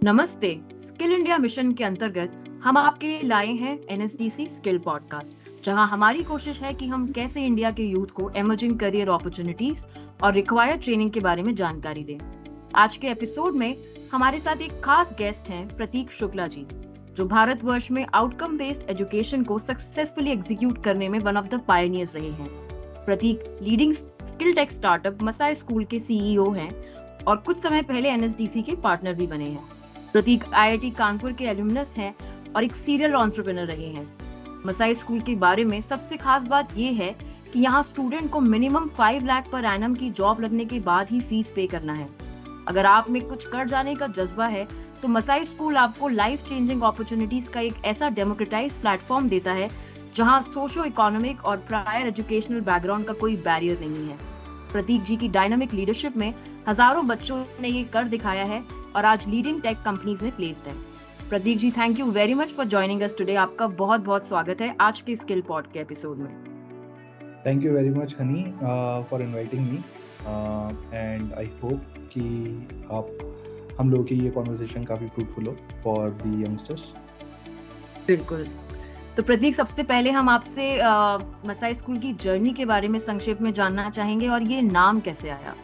नमस्ते। Skill India mission के अंतर्गत हम आपके लिए लाए हैं एनएसडीसी स्किल पॉडकास्ट, जहां हमारी कोशिश है कि हम कैसे इंडिया के यूथ को इमर्जिंग करियर अपॉर्चुनिटीज और रिक्वायर्ड ट्रेनिंग के बारे में जानकारी दें। आज के एपिसोड में हमारे साथ एक खास गेस्ट हैं प्रतीक शुक्ला जी, जो भारतवर्ष में आउटकम बेस्ड एजुकेशन को सक्सेसफुली एग्जीक्यूट करने में वन ऑफ द पायनियर्स रहे हैं। Prateek leading skill tech startup Masai School के सीईओ हैं और कुछ समय पहले एनएसडीसी के पार्टनर भी बने हैं। प्रतीक आईआईटी कानपुर के एल्यूमनस हैं और एक सीरियल एंटरप्रेन्योर रहे हैं। मसाई स्कूल के बारे में सबसे खास बात ये है कि यहाँ स्टूडेंट को मिनिमम 5 लाख पर एनम की जॉब लगने के बाद ही फीस पे करना है। अगर आप में कुछ कर जाने का जज्बा है तो मसाई स्कूल आपको लाइफ चेंजिंग अपॉर्चुनिटीज का एक ऐसा डेमोक्रेटाइज प्लेटफॉर्म देता है जहाँ सोशो इकोनॉमिक और प्रायर एजुकेशनल बैकग्राउंड का कोई बैरियर नहीं है। प्रतीक जी की डायनामिक लीडरशिप में हजारों बच्चों ने ये कर दिखाया है और आज लीडिंग टेक कंपनीज में प्लेस्ड है। Prateek ji, thank you very much for joining us today. आपका बहुत बहुत स्वागत है आज के स्किल पॉड के एपिसोड में। Thank you very much honey for inviting me and I hope कि हम लोगों की ये कॉन्वर्सेशन काफी फ्रूटफुल हो फॉर द यंगस्टर्स। बिल्कुल। तो प्रतीक, सबसे पहले हम आपसे मसाई स्कूल की जर्नी के बारे में संक्षेप में जानना चाहेंगे और ये नाम कैसे आया।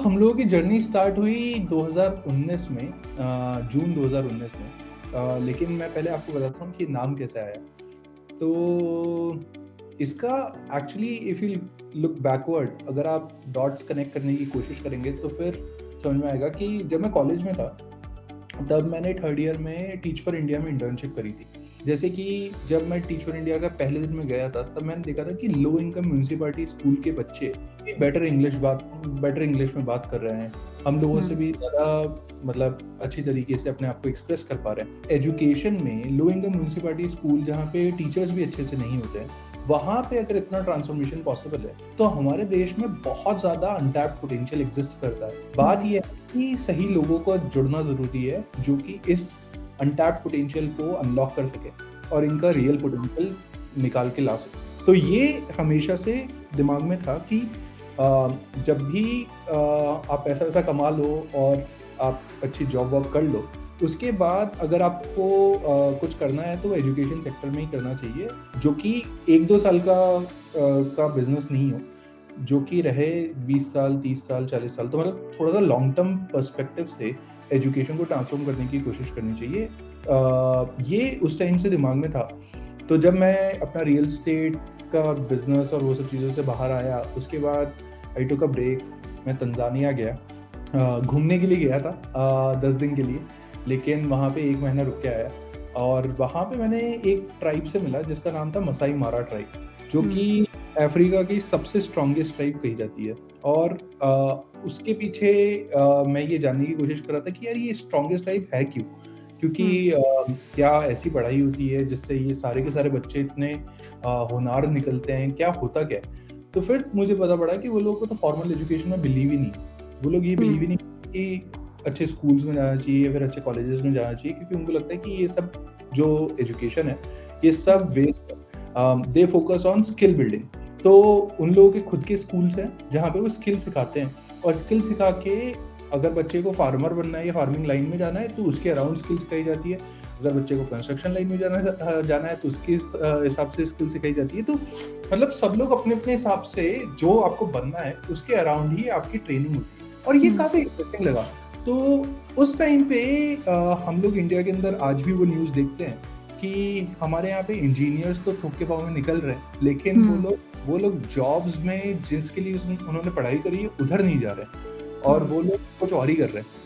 हम लोगों की जर्नी स्टार्ट हुई 2019 में, जून 2019 में, लेकिन मैं पहले आपको बताता हूँ कि नाम कैसे आया। तो इसका actually if you look backward, अगर आप डॉट्स कनेक्ट करने की कोशिश करेंगे तो फिर समझ में आएगा कि जब मैं कॉलेज में था तब मैंने 3rd ईयर में टीच फॉर इंडिया में इंटर्नशिप करी थी। जैसे कि जब मैं टीच फॉर इंडिया का पहले दिन में गया था तब मैंने देखा था कि लो इनकम म्यूनिसिपैलिटी स्कूल के बच्चे बेटर इंग्लिश में बात कर रहे हैं, हम लोगों से भी ज़्यादा मतलब अच्छी तरीके से अपने आप को एक्सप्रेस कर पा रहे हैं। एजुकेशन में लो इनकम म्यूनिसिपैलिटी स्कूल जहाँ पे टीचर्स भी अच्छे से नहीं होते हैं, वहाँ पे अगर इतना ट्रांसफॉर्मेशन पॉसिबल है तो हमारे देश में बहुत ज़्यादा अनटैप्ड पोटेंशियल एग्जिस्ट करता है। बात यह है कि सही लोगों को जुड़ना ज़रूरी है जो कि इस अनटैप्ड पोटेंशियल को अनलॉक कर सके और इनका रियल पोटेंशियल निकाल के ला सके। तो ये हमेशा से दिमाग में था कि जब भी आप पैसा वैसा कमा लो और आप अच्छी जॉब वॉब कर लो, उसके बाद अगर आपको कुछ करना है तो एजुकेशन सेक्टर में ही करना चाहिए, जो कि 1-2 साल का बिजनेस नहीं हो, जो कि रहे 20 साल, 30 साल, 40 साल। तो मतलब थोड़ा सा लॉन्ग टर्म पर्सपेक्टिव से एजुकेशन को ट्रांसफॉर्म करने की कोशिश करनी चाहिए। ये उस टाइम से दिमाग में था। तो जब मैं अपना रियल एस्टेट का बिजनेस और वो सब चीज़ों से बाहर आया, उसके बाद आई टुक अ ब्रेक। मैं तंजानिया गया, घूमने के लिए गया था 10 दिन के लिए, लेकिन वहाँ पे 1 महीना रुक के आया और वहाँ पे मैंने एक ट्राइब से मिला जिसका नाम था मसाई मारा ट्राइब, जो कि अफ्रीका की सबसे स्ट्रॉन्गेस्ट ट्राइब कही जाती है। और उसके पीछे मैं ये जानने की कोशिश कर रहा था कि यार ये स्ट्रॉन्गेस्ट ट्राइब है क्यों, क्योंकि क्या ऐसी पढ़ाई होती है जिससे ये सारे के सारे बच्चे इतने होनहार निकलते हैं, क्या होता क्या है। तो फिर मुझे पता पड़ा कि वो लोगों को तो फॉर्मल एजुकेशन में बिलीव ही नहीं, वो लोग ये बिलीव ही नहीं कि अच्छे स्कूल्स में जाना चाहिए या फिर अच्छे कॉलेजेस में जाना चाहिए, क्योंकि उनको लगता है कि ये सब जो एजुकेशन है ये सब वेस्ट है। They focus on skill building. तो उन लोगों के खुद के स्कूल्स हैं जहाँ पे वो स्किल सिखाते हैं, और स्किल सिखा के अगर बच्चे को फार्मर बनना है या फार्मिंग लाइन में जाना है तो उसके अराउंड स्किल सिखाई जाती है। अगर बच्चे को कंस्ट्रक्शन लाइन में जाना है तो उसके हिसाब से स्किल सिखाई जाती है। तो मतलब सब लोग अपने अपने हिसाब से जो आपको बनना है उसके अराउंड ही आपकी ट्रेनिंग होती है, और ये काफ़ी इंटरेस्टिंग लगा। तो उस टाइम पे हम लोग इंडिया के अंदर आज भी वो न्यूज़ देखते हैं कि हमारे यहाँ पे इंजीनियर्स तो ठोक के पाँव में निकल रहे हैं, लेकिन वो लोग जॉब्स में जिसके लिए उन्होंने पढ़ाई करी है उधर नहीं जा रहे और वो लोग कुछ और ही कर रहे हैं।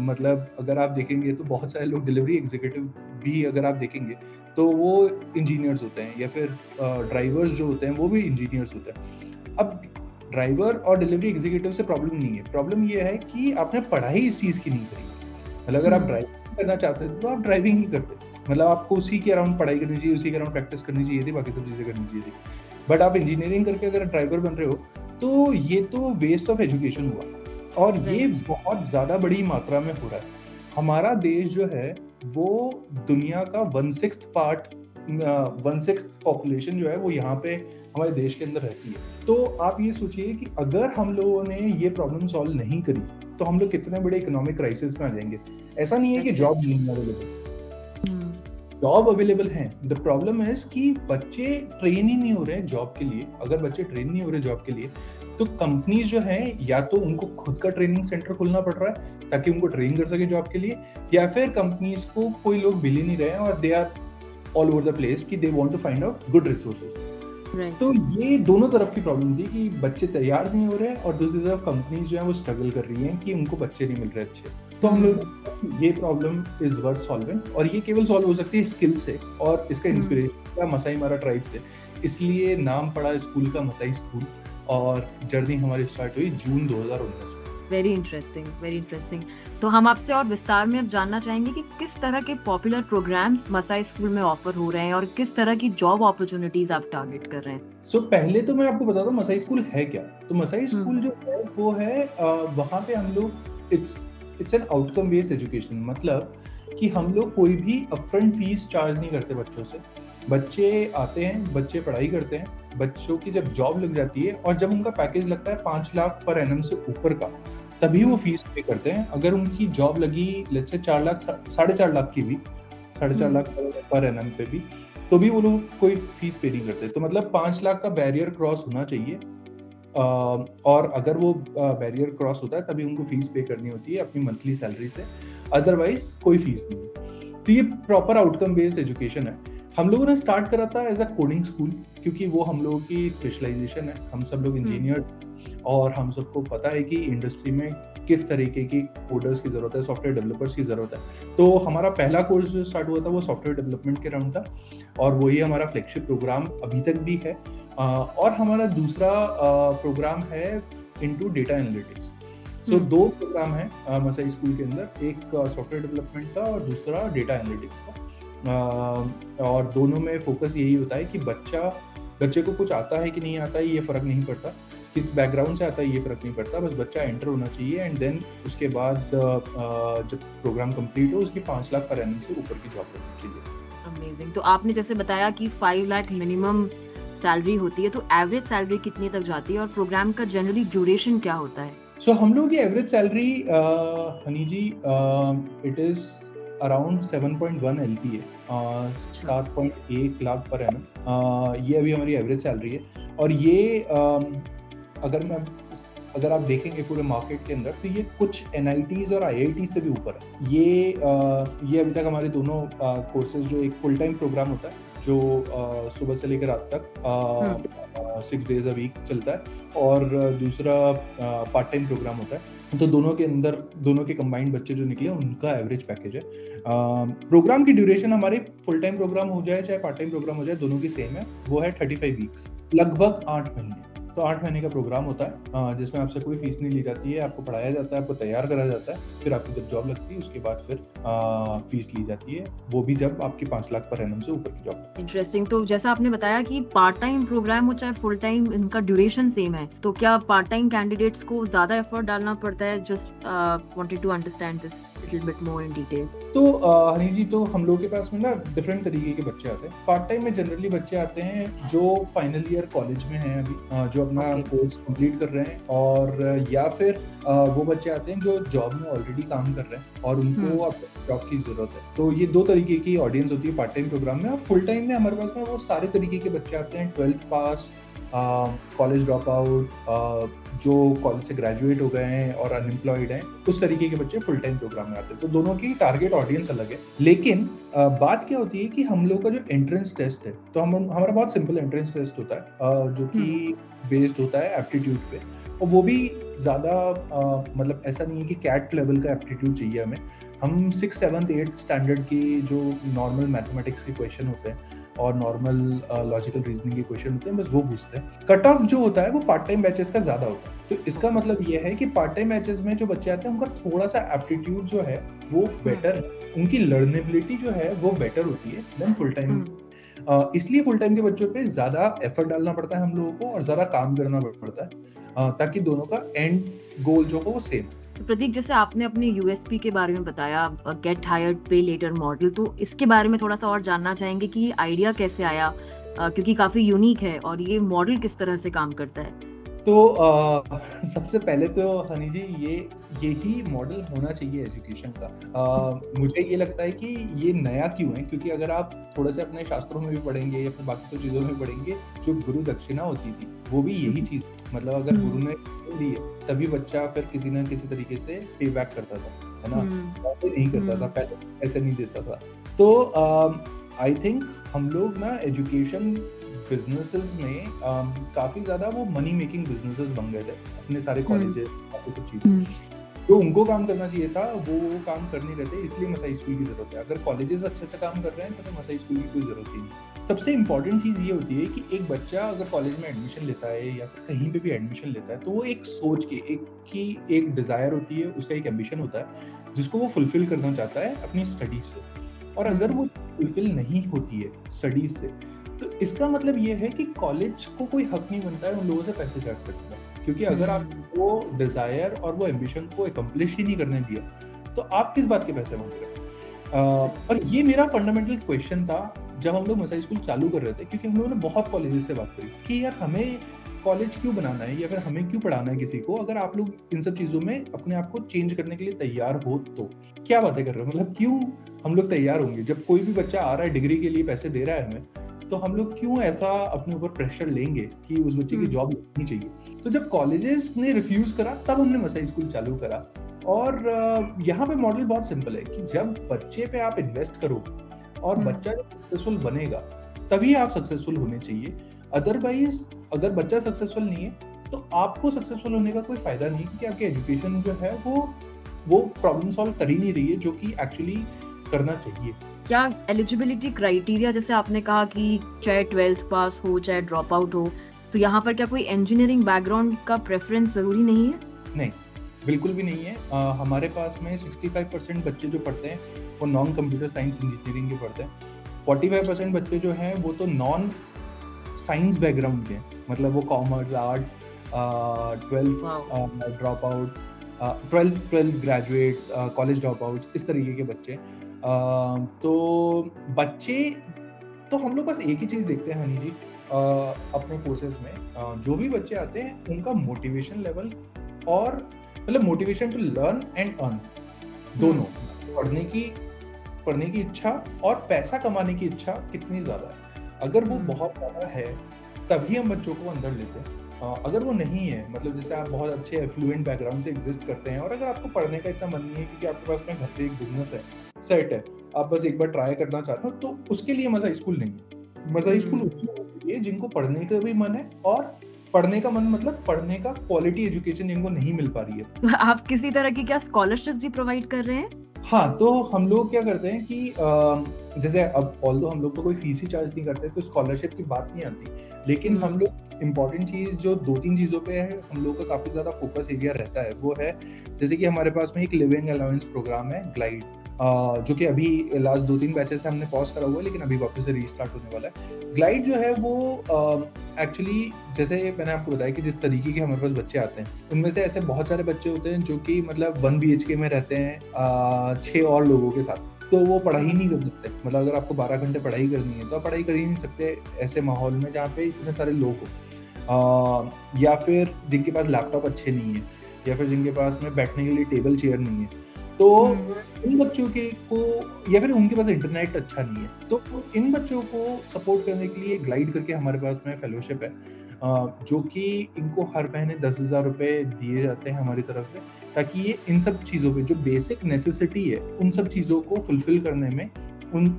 मतलब अगर आप देखेंगे तो बहुत सारे लोग डिलीवरी एग्जीक्यूटिव भी अगर आप देखेंगे तो वो इंजीनियर्स होते हैं, या फिर ड्राइवर्स जो होते हैं वो भी इंजीनियर्स होते हैं। अब ड्राइवर और डिलीवरी एग्जीक्यूटिव से प्रॉब्लम नहीं है, प्रॉब्लम ये है कि आपने पढ़ाई इस चीज़ की नहीं करी। मतलब अगर आप ड्राइविंग करना चाहते थे तो आप ड्राइविंग ही करते, मतलब आपको उसी के अराउंड पढ़ाई करनी चाहिए, उसी के अराउंड प्रैक्टिस करनी चाहिए थी, बाकी सब चीज़ें करनी चाहिए थी। बट आप इंजीनियरिंग करके अगर ड्राइवर बन रहे हो तो ये तो वेस्ट ऑफ एजुकेशन हुआ, और ये बहुत ज़्यादा बड़ी मात्रा में हो रहा है। हमारा देश जो है वो दुनिया का 1/6 पार्ट 1/6 पॉपुलेशन जो है वो यहाँ पे हमारे देश के अंदर रहती है। तो आप ये सोचिए कि अगर हम लोगों ने ये प्रॉब्लम सॉल्व नहीं करी तो हम लोग कितने बड़े इकोनॉमिक क्राइसिस में आ जाएंगे। ऐसा नहीं है कि जॉब नहीं अवेलेबल, जॉब अवेलेबल है। द प्रॉब्लम इज कि बच्चे ट्रेन ही नहीं हो रहे जॉब के लिए। अगर बच्चे ट्रेन नहीं हो रहे जॉब के लिए तो कंपनीज जो है या तो उनको खुद का ट्रेनिंग सेंटर खोलना पड़ रहा है ताकि उनको ट्रेन कर सके जॉब के लिए, या फिर कंपनीज को कोई लोग मिल ही नहीं रहे हैं और they are all over the place कि they want to find out good resources. तो ये दोनों तरफ की प्रॉब्लम थी कि बच्चे तैयार नहीं हो रहे हैं और दूसरी तरफ कंपनीज जो है वो स्ट्रगल कर रही हैं कि उनको बच्चे नहीं मिल रहे अच्छे। तो हम लोग ये प्रॉब्लम इज वर्थ सॉल्विंग, और ये केवल सॉल्व हो सकती है स्किल से, और इसका इंस्पिरेशन मसाई मारा ट्राइब से, इसलिए नाम पड़ा स्कूल का मसाई स्कूल, और जर्नी हमारी स्टार्ट हुई जून 2019 में। Very interesting, very interesting. तो हम आपसे और विस्तार में अब जानना चाहेंगे कि किस तरह के पॉपुलर प्रोग्राम्स मसाई स्कूल में ऑफर हो रहे हैं और किस तरह की जॉब अपॉर्चुनिटीज आप टारगेट कर रहे हैं। पहले तो मैं आपको बताता हूँ मसाई स्कूल है क्या। तो मसाई स्कूल जो है वो है वहाँ पे हम लोग it's an outcome based education, मतलब कि हम लोग कोई भी अपफ्रंट फीस चार्ज नहीं करते बच्चों से। बच्चे आते हैं, बच्चे पढ़ाई करते हैं, बच्चों की जब जॉब लग जाती है और जब उनका पैकेज लगता है 5 लाख पर एनम से ऊपर का, तभी वो फीस पे करते हैं। अगर उनकी जॉब लगी लेट्स से 4 लाख 4.5 लाख की भी, 4.5 लाख पर एनम पे भी, तो भी वो लोग कोई फीस पे नहीं करते। तो मतलब 5 लाख का बैरियर क्रॉस होना चाहिए, और अगर वो बैरियर क्रॉस होता है तभी उनको फीस पे करनी होती है अपनी मंथली सैलरी से, अदरवाइज कोई फीस नहीं। तो ये प्रॉपर आउटकम बेस्ड एजुकेशन है। हम लोगों ने स्टार्ट करा था एज अ कोडिंग स्कूल, क्योंकि वो हम लोगों की स्पेशलाइजेशन है। हम सब लोग इंजीनियर्स और हम सबको पता है कि इंडस्ट्री में किस तरीके की कोडर्स की जरूरत है, सॉफ्टवेयर डेवलपर्स की जरूरत है। तो हमारा पहला कोर्स जो स्टार्ट हुआ था वो सॉफ्टवेयर डेवलपमेंट के राउंड था, और वही हमारा फ्लैगशिप प्रोग्राम अभी तक भी है। और हमारा दूसरा प्रोग्राम है इनटू डेटा एनालिटिक्स। सो 2 प्रोग्राम है मसाई स्कूल के अंदर, एक सॉफ्टवेयर डेवलपमेंट का और दूसरा डेटा एनालिटिक्स का। और दोनों में फोकस यही होता है कि बच्चे को कुछ आता है कि नहीं आता है ये फर्क नहीं पड़ता, किस बैकग्राउंड से आता है ये फर्क नहीं पड़ता, बस बच्चा एंटर होना चाहिए। एंड देन उसके बाद जब प्रोग्राम कंप्लीट हो उसकी 5 लाख पर एनम से ऊपर की जॉब करनी चाहिए। अमेजिंग। तो आपने जैसे बताया कि 5 लाख मिनिमम सैलरी होती है, तो एवरेज सैलरी कितनी तक जाती है और प्रोग्राम का जनरली ड्यूरेशन क्या होता है? हम लोग की average salary Honey ji it is around 7.1 LPA, 7.1 lakh per annum. ये अभी हमारी एवरेज सैलरी है। और ये अगर आप देखेंगे पूरे मार्केट के अंदर तो ये कुछ NITs और IIT से भी ऊपर है। ये अभी तक हमारे दोनों कोर्सेज, जो एक फुल टाइम प्रोग्राम होता है जो सुबह से लेकर रात तक 6 days अ वीक चलता है, और दूसरा पार्ट टाइम प्रोग्राम होता है। तो दोनों के कंबाइंड बच्चे जो निकले उनका एवरेज पैकेज है। प्रोग्राम की ड्यूरेशन हमारे फुल टाइम प्रोग्राम हो जाए चाहे पार्ट टाइम प्रोग्राम हो जाए, दोनों की सेम है, वो है 35 वीक्स, लगभग 8 महीने। तो 8 महीने का प्रोग्राम होता है जिसमें आपसे कोई फीस नहीं ली जाती है, आपको पढ़ाया जाता है, आपको तैयार करा जाता है, फिर आपकी जब जॉब लगती है उसके बाद फिर फीस ली जाती है, वो भी जब आपकी 5 लाख पर एनम से ऊपर की जॉब। इंटरेस्टिंग। तो जैसा आपने बताया कि पार्ट टाइम प्रोग्राम हो चाहे फुल टाइम, इनका ड्यूरेशन सेम है, तो क्या पार्ट टाइम कैंडिडेट्स को ज्यादा एफर्ट डालना पड़ता है? Just wanted to understand this little bit more in detail. तो हनी जी, तो हम लोग के पास में ना डिफरेंट तरीके के बच्चे आते हैं। पार्ट टाइम में जनरली बच्चे आते हैं जो फाइनल ईयर कॉलेज में हैं अभी, जो अपना कोर्स कंप्लीट कर रहे हैं, और या फिर वो बच्चे आते हैं जो जॉब में ऑलरेडी काम कर रहे हैं और उनको अब जॉब की जरूरत है। तो ये 2 तरीके की ऑडियंस होती है पार्ट टाइम प्रोग्राम में। और फुल टाइम में हमारे पास में वो सारे तरीके के बच्चे आते हैं, 12th पास, कॉलेज ड्रॉप आउट, जो कॉलेज से ग्रेजुएट हो गए हैं और अनएम्प्लॉयड हैं, उस तरीके के बच्चे फुल टाइम प्रोग्राम में आते हैं। तो दोनों की टारगेट ऑडियंस अलग है। लेकिन बात क्या होती है कि हम लोग का जो एंट्रेंस टेस्ट है, तो हमारा बहुत सिंपल एंट्रेंस टेस्ट होता है जो कि बेस्ड होता है एप्टीट्यूड पे, और वो भी ज़्यादा मतलब ऐसा नहीं है कि कैट लेवल का एप्टीट्यूड चाहिए हमें। हम 6th 7th 8th स्टैंडर्ड की जो नॉर्मल मैथमेटिक्स के क्वेश्चन होते हैं और नॉर्मल लॉजिकल रीजनिंग के क्वेश्चन होते हैं, बस वो पूछते हैं। कट ऑफ जो होता है वो पार्ट टाइम बैचेस का ज्यादा होता है। तो इसका मतलब ये है कि पार्ट टाइम बैचेस में जो बच्चे आते हैं उनका थोड़ा सा एप्टीट्यूड जो है वो बेटर है, उनकी लर्नेबिलिटी जो है वो बेटर होती है देन फुल टाइम। इसलिए फुल टाइम के बच्चों पे ज्यादा एफर्ट डालना पड़ता है हम लोगों को और ज्यादा काम करना पड़ता है, ताकि दोनों का एंड गोल जो हो वो सेम। तो प्रतीक, जैसे आपने अपने यूएसपी के बारे में बताया, गेट हायर्ड पे लेटर मॉडल, तो इसके बारे में थोड़ा सा और जानना चाहेंगे कि ये आइडिया कैसे आया, क्योंकि काफी यूनिक है, और ये मॉडल किस तरह से काम करता है। तो सबसे पहले तो हनी जी यही मॉडल होना चाहिए एजुकेशन का। मुझे ये लगता है कि ये नया क्यों है, क्योंकि अगर आप थोड़ा से अपने शास्त्रों में भी पढ़ेंगे या फिर बाकी तो चीज़ों में पढ़ेंगे, जो गुरु दक्षिणा होती थी वो भी यही चीज़, मतलब अगर गुरु ने दी है तभी बच्चा फिर किसी ना किसी तरीके से पे बैक करता था, है ना। पहले नहीं करता था, पहले ऐसे नहीं देता था। तो आई थिंक हम लोग ना एजुकेशन बिजनेसेस में काफी ज्यादा वो मनी मेकिंग बिजनेसेस बन गए थे, अपने सारे कॉलेजेस बाकी सब चीजें जो उनको काम करना चाहिए था वो काम कर नहीं रहे थे, इसलिए मसाई स्कूल की जरूरत है। अगर कॉलेजेस अच्छे से काम कर रहे हैं तो मसाई स्कूल की कोई जरूरत ही नहीं। सबसे इंपॉर्टेंट चीज ये होती है कि एक बच्चा अगर कॉलेज में एडमिशन लेता है या फिर कहीं पे भी एडमिशन लेता है तो वो एक सोच की एक डिजायर होती है, उसका एक एम्बिशन होता है जिसको वो फुलफिल करना चाहता है अपनी स्टडीज से। और अगर वो फुलफिल नहीं होती है स्टडीज से तो इसका मतलब ये है कि कॉलेज को कोई हक नहीं बनता है उन लोगों से पैसे चार्ज करने का, क्योंकि अगर आप वो डिजायर और वो एम्बिशन को अकम्प्लिश ही नहीं करने दिया तो आप किस बात के पैसे मांग रहे हैं। और ये मेरा फंडामेंटल क्वेश्चन था जब हम लोग मसाई स्कूल चालू कर रहे थे, क्योंकि हम लोगों ने बहुत कॉलेजेस से बात करी कि यार हमें कॉलेज क्यों बनाना है या फिर हमें क्यों पढ़ाना है किसी को, अगर आप लोग इन सब चीजों में अपने आप को चेंज करने के लिए तैयार हो तो क्या बातें कर रहे हो, मतलब क्यों हम लोग तैयार होंगे। जब कोई भी बच्चा आ रहा है डिग्री के लिए पैसे दे रहा है हमें, तो हम लोग क्यों ऐसा अपने ऊपर प्रेशर लेंगे कि उस बच्चे की जॉब लगनी चाहिए। तो जब कॉलेजेस ने रिफ्यूज करा तब हमने मसाई स्कूल चालू करा। और यहाँ पे मॉडल बहुत सिंपल है कि जब बच्चे पे आप इन्वेस्ट करोगे और बच्चा जब सक्सेसफुल बनेगा तभी आप सक्सेसफुल होने चाहिए। अदरवाइज अगर बच्चा सक्सेसफुल नहीं है तो आपको सक्सेसफुल होने का कोई फायदा नहीं, क्योंकि आपकी एजुकेशन जो है वो प्रॉब्लम सॉल्व कर ही नहीं रही है जो कि एक्चुअली करना चाहिए। क्या एलिजिबिलिटी क्राइटेरिया, जैसे आपने कहा कि चाहे 12th पास हो चाहे ड्रॉप आउट हो, तो यहाँ पर क्या कोई इंजीनियरिंग बैकग्राउंड का प्रेफरेंस जरूरी नहीं है? नहीं, बिल्कुल भी नहीं है। हमारे पास में 65% बच्चे जो पढ़ते हैं वो नॉन कंप्यूटर साइंस इंजीनियरिंग के पढ़ते हैं। 45% बच्चे जो हैं वो तो नॉन साइंस बैकग्राउंड के, मतलब वो commerce, arts, 12th drop out, 12th graduates, college drop out, इस तरीके के बच्चे। तो बच्चे तो हम लोग बस एक ही चीज देखते हैं हनी जी अपने कोर्सेज में, जो भी बच्चे आते हैं उनका मोटिवेशन लेवल और मतलब motivation to learn and earn दोनों, पढ़ने की इच्छा और पैसा कमाने की इच्छा कितनी ज्यादा है। अगर वो बहुत ज्यादा है तभी हम बच्चों को अंदर लेते हैं। अगर वो नहीं है, मतलब जैसे आप बहुत अच्छे एफ्लुएंट बैकग्राउंड से एग्जिस्ट करते हैं और अगर आपको पढ़ने का इतना मन नहीं है क्योंकि आपके पास में घर पे एक बिजनेस है, सेट है, आप बस एक बार ट्राई करना चाहते हो, तो उसके लिए मसाई स्कूल नहीं है। मसाई स्कूल उसके लिए जिनको पढ़ने का भी मन है और पढ़ने का मन मतलब पढ़ने का क्वालिटी एजुकेशन जिनको नहीं मिल पा रही है। आप किसी तरह की क्या स्कॉलरशिप भी प्रोवाइड कर रहे हैं? हाँ, तो हम लोग क्या करते हैं कि जैसे अब ऑल्दो हम लोग तो कोई फीस ही चार्ज नहीं करते तो स्कॉलरशिप की बात नहीं आती, लेकिन हम लोग इम्पॉर्टेंट चीज जो 2-3 चीजों पे है हम लोग का काफी ज्यादा फोकस एरिया रहता है, वो है जैसे कि हमारे पास में एक लिविंग अलाउंस प्रोग्राम है ग्लाइड, जो कि अभी लास्ट 2-3 बैचेस से हमने पॉज करा हुआ है लेकिन अभी वापस से रीस्टार्ट होने वाला है। ग्लाइड जो है वो एक्चुअली जैसे मैंने आपको बताया कि जिस तरीके के हमारे पास बच्चे आते हैं उनमें से ऐसे बहुत सारे बच्चे होते हैं जो कि मतलब 1 BHK में रहते हैं 6 और लोगों के साथ, तो वो पढ़ाई नहीं कर सकते। मतलब अगर आपको 12 घंटे पढ़ाई करनी है तो आप पढ़ाई कर ही नहीं सकते ऐसे माहौल में जहाँ पे इतने सारे लोग हो, या फिर जिनके पास लैपटॉप अच्छे नहीं है या फिर जिनके पास में बैठने के लिए टेबल चेयर नहीं है, तो इन बच्चों के को या फिर उनके पास इंटरनेट अच्छा नहीं है, तो इन बच्चों को सपोर्ट करने के लिए ग्लाइड करके हमारे पास में फेलोशिप है, जो कि इनको हर महीने 10,000 रुपए दिए जाते हैं हमारी तरफ से, ताकि ये इन सब चीज़ों पे जो बेसिक नेसेसिटी है उन सब चीज़ों को फुलफिल करने में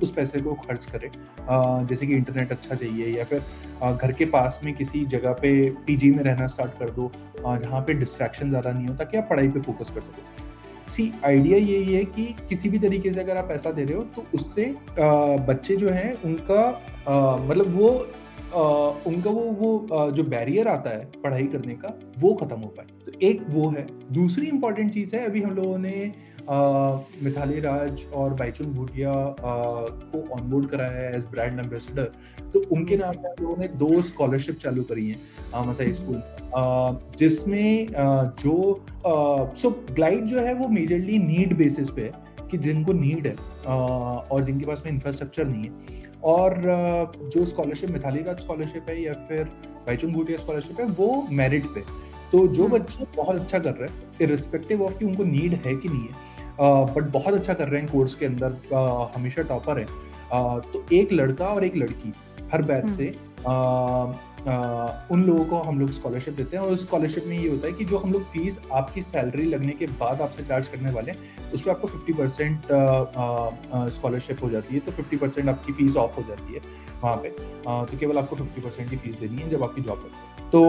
उस पैसे को खर्च करें। जैसे कि इंटरनेट अच्छा चाहिए या फिर घर के पास में किसी जगह पे पीजी में रहना स्टार्ट कर दो जहाँ पे डिस्ट्रैक्शन ज़्यादा नहीं हो, ताकि आप पढ़ाई पे फोकस कर सको। आइडिया यही है कि किसी भी तरीके से अगर आप पैसा दे रहे हो तो उससे बच्चे जो हैं उनका मतलब वो उनका वो जो बैरियर आता है पढ़ाई करने का वो खत्म हो पाए। तो एक वो है। दूसरी इम्पोर्टेंट चीज़ है, अभी हम लोगों ने मिताली राज और बाईचुंग भूटिया को ऑनबोर्ड कराया है एज ब्रांड एम्बेसडर। तो उनके नाम पे हम लोगों ने 2 स्कॉलरशिप चालू करी हैं मसाई स्कूल में, जिसमें सो ग्लाइड जो है वो मेजरली नीड बेसिस पे है कि जिनको नीड है और जिनके पास में इंफ्रास्ट्रक्चर नहीं है। और जो स्कॉलरशिप मिताली राज स्कॉलरशिप है या फिर बाईचुंग भूटिया स्कॉलरशिप है वो मेरिट पे। तो जो बच्चे बहुत अच्छा कर रहे हैं इर्रिस्पेक्टिव ऑफ कि उनको नीड है कि नहीं है, बट बहुत अच्छा कर रहे हैं कोर्स के अंदर, हमेशा टॉपर है, तो एक लड़का और एक लड़की हर बैच से उन लोगों को हम लोग स्कॉलरशिप देते हैं। और उस स्कॉलरशिप में ये होता है कि जो हम लोग फीस आपकी सैलरी लगने के बाद आपसे चार्ज करने वाले हैं उस पर आपको 50% स्कॉलरशिप हो जाती है। तो 50% आपकी फीस ऑफ हो जाती है वहाँ पे, तो केवल आपको 50% की फीस देनी है जब आपकी जॉब लगती है। तो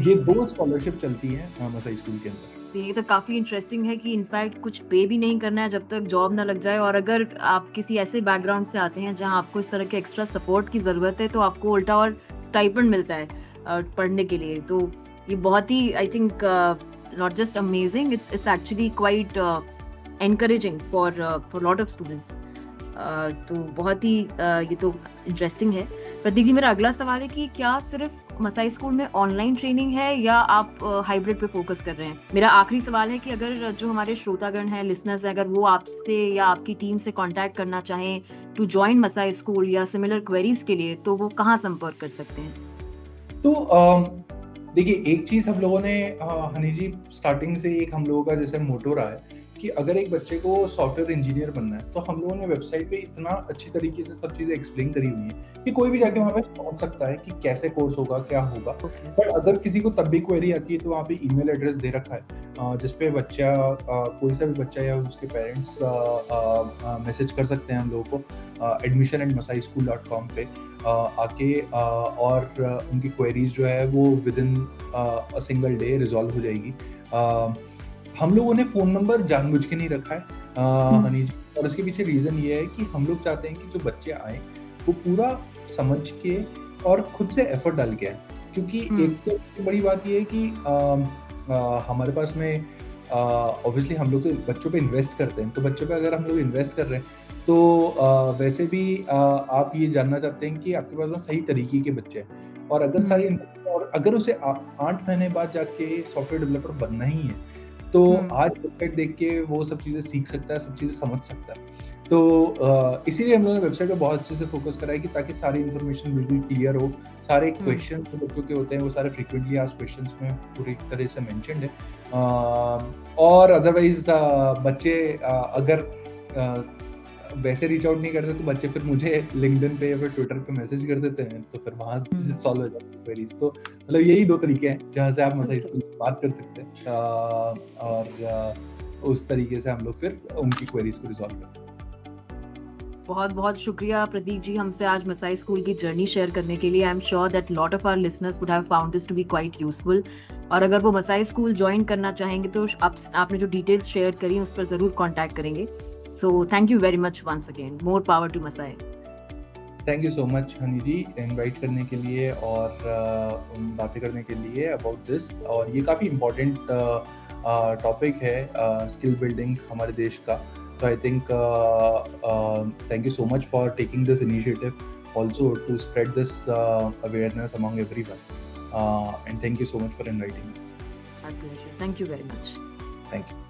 ये 2 स्कॉलरशिप चलती हैं मसाई स्कूल के अंदर। ये तो काफी इंटरेस्टिंग है कि इनफैक्ट कुछ पे भी नहीं करना है जब तक जॉब ना लग जाए। और अगर आप किसी ऐसे बैकग्राउंड से आते हैं जहां आपको इस तरह के एक्स्ट्रा सपोर्ट की जरूरत है तो आपको उल्टा और स्टाइपेंड मिलता है पढ़ने के लिए। तो ये बहुत ही I think not just amazing, it's actually quite encouraging for lot of students. तो बहुत ही ये तो इंटरेस्टिंग है। प्रतीक जी, मेरा अगला सवाल है कि क्या सिर्फ मसाई स्कूल में ऑनलाइन ट्रेनिंग है या आप हाइब्रिड पे फोकस कर रहे हैं? मेरा आखिरी सवाल है कि अगर जो हमारे श्रोतागण हैं, लिसनर्स हैं, अगर वो आपसे या आपकी टीम से कांटेक्ट करना चाहें टू जॉइन मसाई स्कूल या सिमिलर क्वेरीज के लिए, तो वो कहाँ संपर्क कर सकते हैं? तो देखिए, एक चीज हम लोगों ने हनी जी स्टार्टिंग से एक हम लोगों का जैसे मोटो रहा है कि अगर एक बच्चे को सॉफ्टवेयर इंजीनियर बनना है तो हम लोगों ने वेबसाइट पे इतना अच्छी तरीके से सब चीजें एक्सप्लेन करी हुई है कि कोई भी जाके वहाँ पे समझ सकता है कि कैसे कोर्स होगा, क्या होगा। बट अगर किसी को तब भी क्वेरी आती है तो वहाँ पे ईमेल एड्रेस दे रखा है जिसपे बच्चा कोई सा भी बच्चा या उसके पेरेंट्स मैसेज कर सकते हैं हम लोगों को admission@masaischool.com पे आके और उनकी क्वेरीज जो है वो with in a single day resolve हो जाएगी। हम लोगों ने फोन नंबर जानबूझ के नहीं रखा है हनी जी, और इसके पीछे रीजन ये है कि हम लोग चाहते हैं कि जो बच्चे आए वो पूरा समझ के और खुद से एफर्ट डाल के आए। क्योंकि एक तो बड़ी बात ये है कि हमारे पास में ऑब्वियसली हम लोग तो बच्चों पे इन्वेस्ट करते हैं, तो बच्चों पे अगर हम लोग इन्वेस्ट कर रहे हैं तो वैसे भी आप ये जानना चाहते हैं कि आपके पास में सही तरीके के बच्चे हैं। और अगर सारी और अगर उसे 8 महीने बाद जाके सॉफ्टवेयर डेवलपर बनना ही है तो आज वेबसाइट देख के वो सब चीजें सीख सकता है, सब चीजें समझ सकता है। तो इसीलिए हम लोगों ने वेबसाइट पे बहुत अच्छे से फोकस करा है कि ताकि सारी इन्फॉर्मेशन बिल्कुल क्लियर हो। सारे क्वेश्चन जो बच्चों के होते हैं वो सारे फ्रीक्वेंटली आस्क्ड क्वेश्चंस में पूरी तरह से मेंशन्ड है। और अदरवाइज बच्चे अगर वैसे रीच आउट नहीं करते तो बच्चे फिर मुझे लिंक्डइन पे या फिर ट्विटर पे मैसेज कर देते हैं, तो फिर वहां से सॉल्व हो जाती है क्वेरीज। तो मतलब यही 2 तरीके हैं जहां से आप मसाई स्कूल से बात कर सकते हैं और उस तरीके से हम लोग फिर उनकी क्वेरीज को रिजॉल्व करते हैं। बहुत बहुत शुक्रिया प्रतीक जी हमसे आज मसाई स्कूल की जर्नी शेयर करने के लिए। I am sure that lot of our listeners would have found this to be quite useful. और अगर वो मसाई स्कूल ज्वाइन करना चाहेंगे तो आपने जो डिटेल्स शेयर करी उस पर जरूर कांटेक्ट करेंगे। So thank you very much once again. More power to Masai. Thank you so much Honey ji invite करने के लिए और बातें करने के लिए अबाउट दिस। और ये काफ़ी इम्पोर्टेंट टॉपिक है स्किल बिल्डिंग हमारे देश का। तो I think thank you so much for taking this initiative also to spread this awareness among everyone. And thank you so much for inviting me. My pleasure. Thank you very much. Thank you.